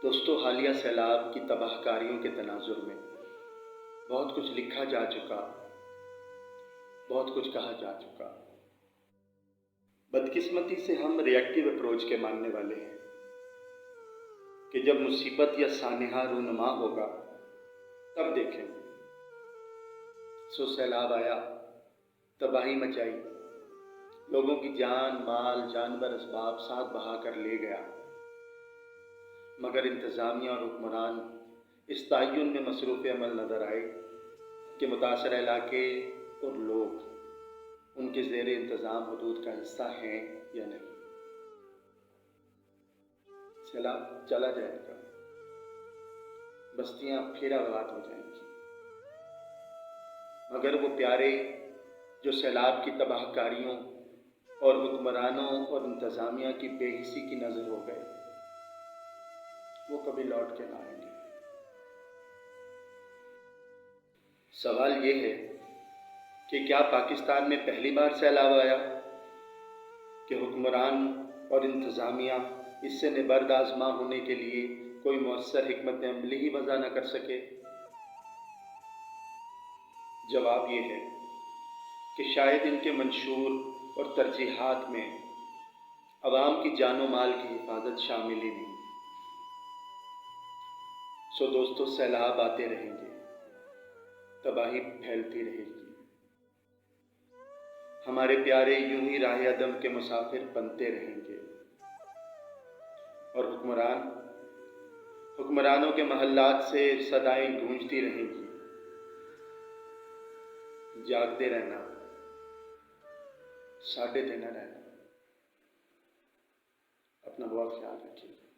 دوستو، حالیہ سیلاب کی تباہ کاریوں کے تناظر میں بہت کچھ لکھا جا چکا، بہت کچھ کہا جا چکا۔ بدقسمتی سے ہم ریئیکٹیو اپروچ کے ماننے والے ہیں کہ جب مصیبت یا سانحہ رونما ہوگا تب دیکھیں۔ سیلاب آیا، تباہی مچائی، لوگوں کی جان، مال، جانور، اسباب ساتھ بہا کر لے گیا، مگر انتظامیہ اور حکمران اس تعین میں مصروف عمل نظر آئے کہ متاثرہ علاقے اور لوگ ان کے زیر انتظام حدود کا حصہ ہیں یا نہیں۔ سیلاب چلا جائے گا، بستیاں پھر آباد ہو جائیں گی، مگر وہ پیارے جو سیلاب کی تباہ کاریوں اور حکمرانوں اور انتظامیہ کی بے حسی کی نظر ہو گئے، وہ کبھی لوٹ کے نہ آئیں گے۔ سوال یہ ہے کہ کیا پاکستان میں پہلی بار سیلاب آیا کہ حکمران اور انتظامیہ اس سے نبرد آزما ہونے کے لیے کوئی مؤثر حکمت عملی ہی وضع نہ کر سکے؟ جواب یہ ہے کہ شاید ان کے منشور اور ترجیحات میں عوام کی جان و مال کی حفاظت شامل ہی نہیں۔ دوستو، سیلاب آتے رہیں گے، تباہی پھیلتی رہے گی، ہمارے پیارے یوں ہی راہ عدم کے مسافر بنتے رہیں گے، اور حکمرانوں کے محلات سے صدائیں گونجتی رہیں گی۔ جاگتے رہنا، ساڈے تے نہ رہنا۔ اپنا بہت خیال رکھیے۔